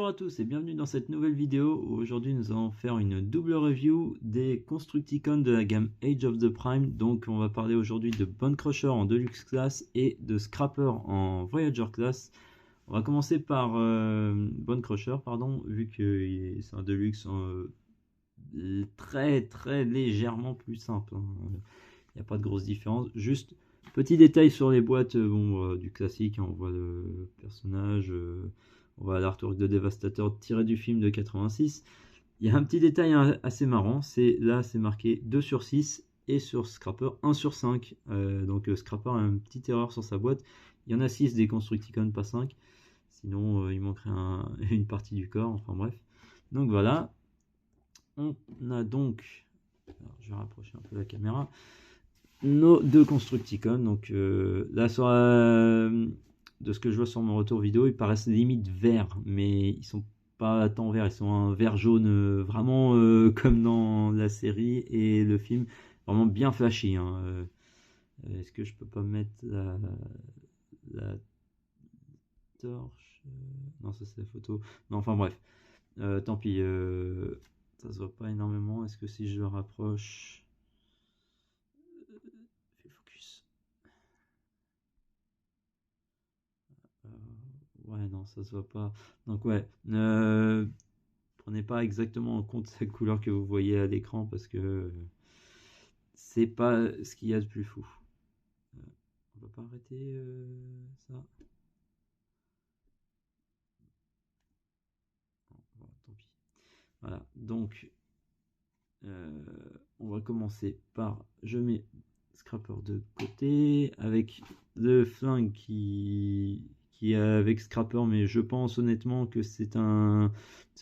Bonjour à tous et bienvenue dans cette nouvelle vidéo où aujourd'hui nous allons faire une double review des Constructicons de la gamme Age of the Prime. Donc on va parler aujourd'hui de Bone Crusher en Deluxe Class et de Scrapper en Voyager Class. On va commencer par Bone Crusher, pardon, vu que c'est un Deluxe très légèrement plus simple. Il n'y a pas de grosse différence, juste petit détail sur les boîtes, du classique, hein, on voit le personnage, on voit l'artwork de Devastator tiré du film de 86. Il y a un petit détail assez marrant, c'est là c'est marqué 2 sur 6 et sur Scrapper 1 sur 5. Donc Scrapper a une petite erreur sur sa boîte. Il y en a 6 des Constructicons, pas 5. Sinon il manquerait une partie du corps, enfin bref. Donc voilà. On a donc, alors, je vais rapprocher un peu la caméra, nos deux Constructicons. Donc là sur de ce que je vois sur mon retour vidéo, ils paraissent limite verts, mais ils sont pas tant verts, ils sont un vert jaune, vraiment comme dans la série et le film, vraiment bien flashy, hein. Est-ce que je peux pas mettre la torche? Non, ça c'est la photo. Non, enfin bref, tant pis, ça se voit pas énormément. Est-ce que si je le rapproche, fais focus. Ouais, non, ça se voit pas. Donc ouais, prenez pas exactement en compte la couleur que vous voyez à l'écran parce que c'est pas ce qu'il y a de plus fou. On va pas arrêter ça. Bon, tant pis. Voilà, donc on va commencer par, je mets Scrapper de côté avec le flingue qui est avec Scrapper, mais je pense honnêtement que c'est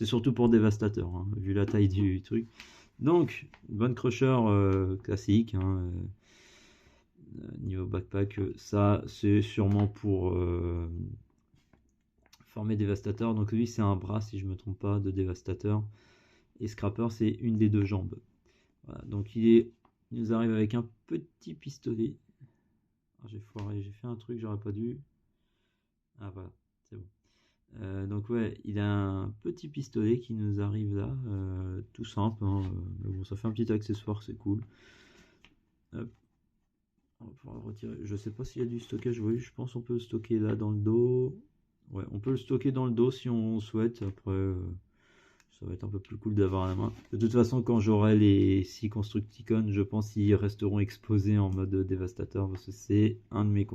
surtout pour Devastator, hein, vu la taille du truc. Donc Bone Crusher classique, hein, niveau backpack, ça c'est sûrement pour former Devastator. Donc lui c'est un bras, si je me trompe pas, de Devastator, et Scrapper c'est une des deux jambes. Voilà, donc il nous arrive avec un petit pistolet. J'ai foiré, j'ai fait un truc, j'aurais pas dû. Ah voilà, c'est bon. Donc ouais, il a un petit pistolet qui nous arrive là, tout simple, hein, mais bon, ça fait un petit accessoire, c'est cool. Hop. On va pouvoir le retirer. Je sais pas s'il y a du stockage, oui, je pense qu'on peut le stocker là dans le dos. Ouais, on peut le stocker dans le dos si on souhaite. Après, ça va être un peu plus cool d'avoir à la main. De toute façon, quand j'aurai les 6 Constructicons, je pense qu'ils resteront exposés en mode dévastateur parce que c'est un de mes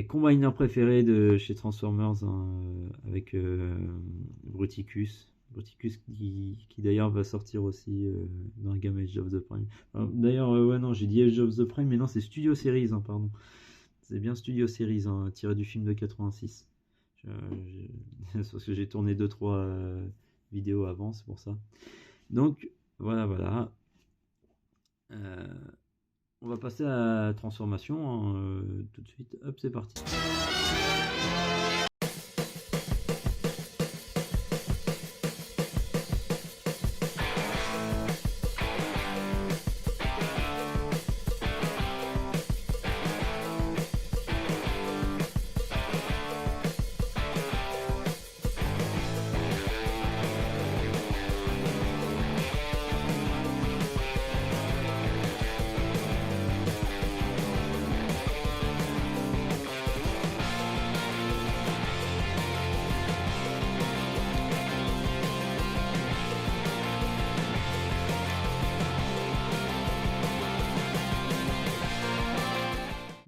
combiners préférés de chez Transformers, hein, avec Bruticus. Bruticus qui d'ailleurs va sortir aussi dans la gamme Age of the Prime. D'ailleurs, ouais, non, j'ai dit Age of the Prime, mais non, c'est Studio Series, hein, pardon. C'est bien Studio Series, hein, tiré du film de 86. C'est parce que j'ai tourné 2-3 vidéos avant, c'est pour ça. Donc, voilà. On va passer à la transformation, hein, tout de suite. Hop, c'est parti.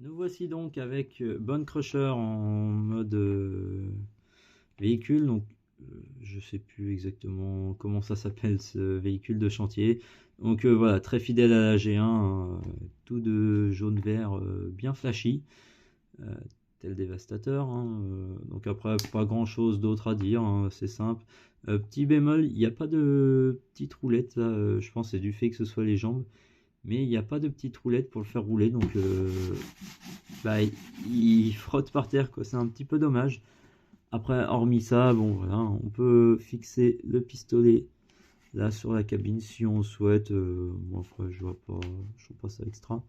Voici donc avec Bone Crusher en mode véhicule. Donc je sais plus exactement comment ça s'appelle, ce véhicule de chantier. Donc voilà, très fidèle à la G1, tout de jaune vert, bien flashy, tel Dévastateur, hein. Donc après, pas grand chose d'autre à dire, hein, c'est simple. Petit bémol, il n'y a pas de petite roulette là, je pense que c'est du fait que ce soit les jambes, mais il n'y a pas de petite roulette pour le faire rouler, donc il frotte par terre, quoi. C'est un petit peu dommage. Après, hormis ça, bon voilà, on peut fixer le pistolet là sur la cabine si on souhaite. Bon, après, je vois pas ça extra.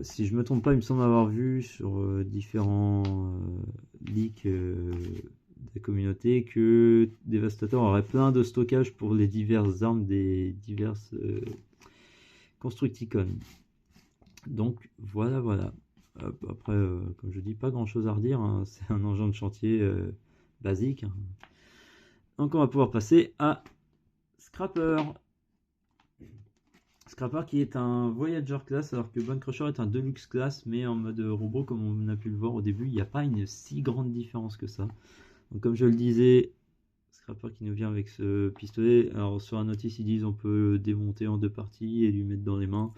Si je me trompe pas, il me semble avoir vu sur différents leaks des communautés que Devastator aurait plein de stockage pour les diverses armes des diverses Constructicons. Donc voilà, voilà. Après, comme je dis, pas grand chose à redire, hein. C'est un engin de chantier basique, hein. Donc on va pouvoir passer à Scrapper. Scrapper qui est un Voyager class, alors que Bone Crusher est un Deluxe class, mais en mode robot, comme on a pu le voir au début, il n'y a pas une si grande différence que ça. Donc comme je le disais, Scrapper qui nous vient avec ce pistolet. Alors sur un notice ils disent on peut le démonter en 2 parties et lui mettre dans les mains.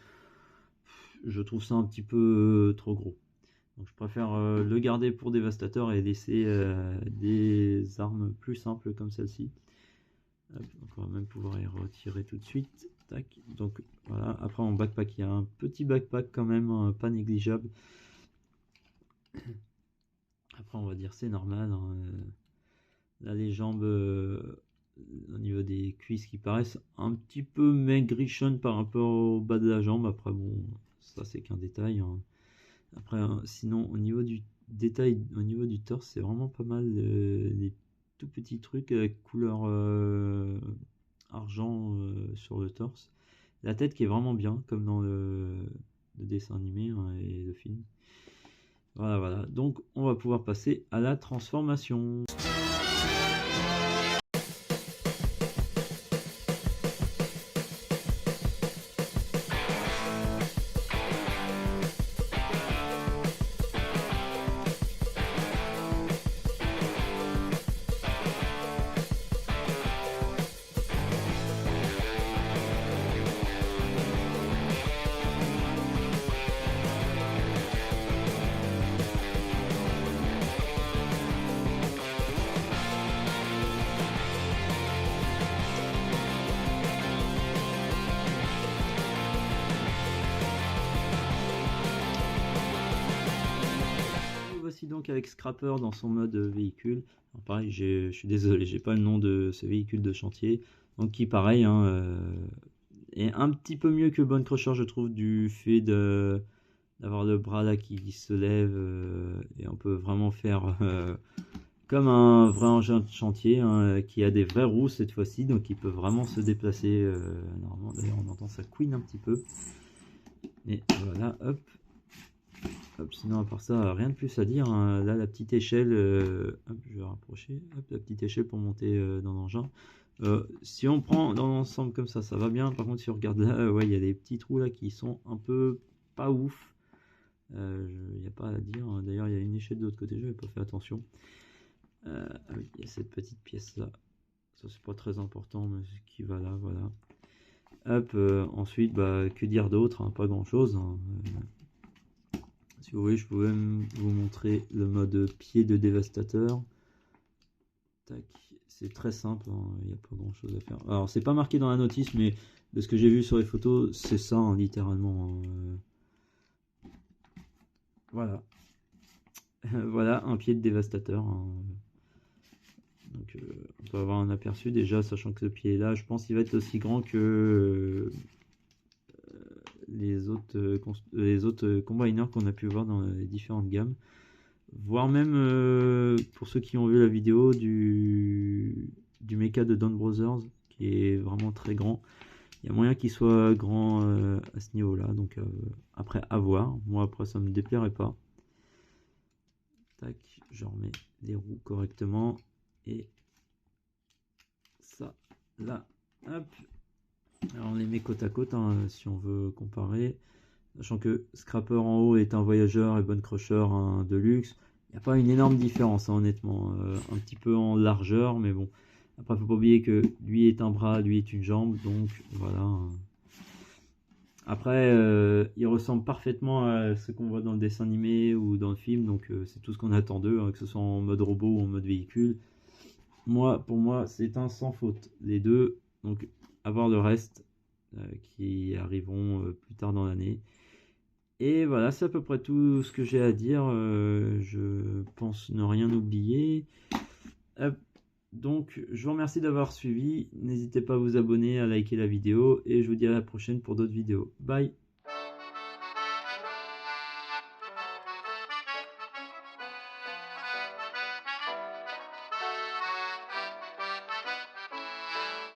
Je trouve ça un petit peu trop gros. Donc je préfère le garder pour Dévastateur et laisser des armes plus simples comme celle-ci. Donc on va même pouvoir y retirer tout de suite. Tac. Donc voilà, après en backpack, il y a un petit backpack quand même, hein, pas négligeable. Après on va dire c'est normal, hein. Là les jambes au niveau des cuisses qui paraissent un petit peu maigrichonnes par rapport au bas de la jambe. Après bon, ça c'est qu'un détail, hein. Après sinon au niveau du détail, au niveau du torse, c'est vraiment pas mal, les tout petits trucs avec couleur argent sur le torse. La tête qui est vraiment bien, comme dans le dessin animé, hein, et le film. Voilà, voilà. Donc, on va pouvoir passer à la transformation. Voici donc avec Scrapper dans son mode véhicule. Alors pareil, je suis désolé, j'ai pas le nom de ce véhicule de chantier. Donc qui pareil, hein, est un petit peu mieux que Bone Crusher, je trouve, du fait d'avoir le bras là qui se lève, et on peut vraiment faire comme un vrai engin de chantier, hein, qui a des vraies roues cette fois-ci, donc il peut vraiment se déplacer normalement. D'ailleurs on entend ça couine un petit peu. Et voilà, hop. Hop, sinon à part ça, rien de plus à dire, hein. Là la petite échelle, hop, je vais rapprocher, hop, la petite échelle pour monter dans l'engin. Si on prend dans l'ensemble comme ça va bien. Par contre si on regarde là, ouais, il y a des petits trous là qui sont un peu pas ouf. Il n'y a pas à dire, hein. D'ailleurs il y a une échelle de l'autre côté, je n'avais pas fait attention. Ah oui, il y a cette petite pièce là, ça c'est pas très important, mais ce qui va là, voilà. Hop, ensuite, bah, que dire d'autre, hein, pas grand chose, hein. Si vous voulez, je peux même vous montrer le mode pied de Dévastateur. Tac, c'est très simple, hein, il n'y a pas grand chose à faire. Alors, c'est pas marqué dans la notice, mais de ce que j'ai vu sur les photos, c'est ça, hein, littéralement, hein. Voilà. Voilà, un pied de Dévastateur, hein. Donc, on peut avoir un aperçu déjà, sachant que ce pied là, je pense qu'il va être aussi grand que les autres combiners qu'on a pu voir dans les différentes gammes, voire même pour ceux qui ont vu la vidéo du mecha de Dawn Brothers, qui est vraiment très grand. Il y a moyen qu'il soit grand à ce niveau là, donc après à voir. Moi après ça me déplairait pas. Tac, je remets les roues correctement et ça là, hop. Alors on les met côte à côte, hein, si on veut comparer. Sachant que Scrapper en haut est un Voyageur et Bone Crusher un Deluxe. Il n'y a pas une énorme différence, hein, honnêtement. Un petit peu en largeur, mais bon. Après, faut pas oublier que lui est un bras, lui est une jambe, donc voilà. Après, il ressemble parfaitement à ce qu'on voit dans le dessin animé ou dans le film, donc c'est tout ce qu'on attend d'eux, hein, que ce soit en mode robot ou en mode véhicule. Pour moi, c'est un sans faute, les deux. Donc, à voir le reste qui arriveront plus tard dans l'année. Et voilà, c'est à peu près tout ce que j'ai à dire. Je pense ne rien oublier. Donc, je vous remercie d'avoir suivi. N'hésitez pas à vous abonner, à liker la vidéo. Et je vous dis à la prochaine pour d'autres vidéos. Bye!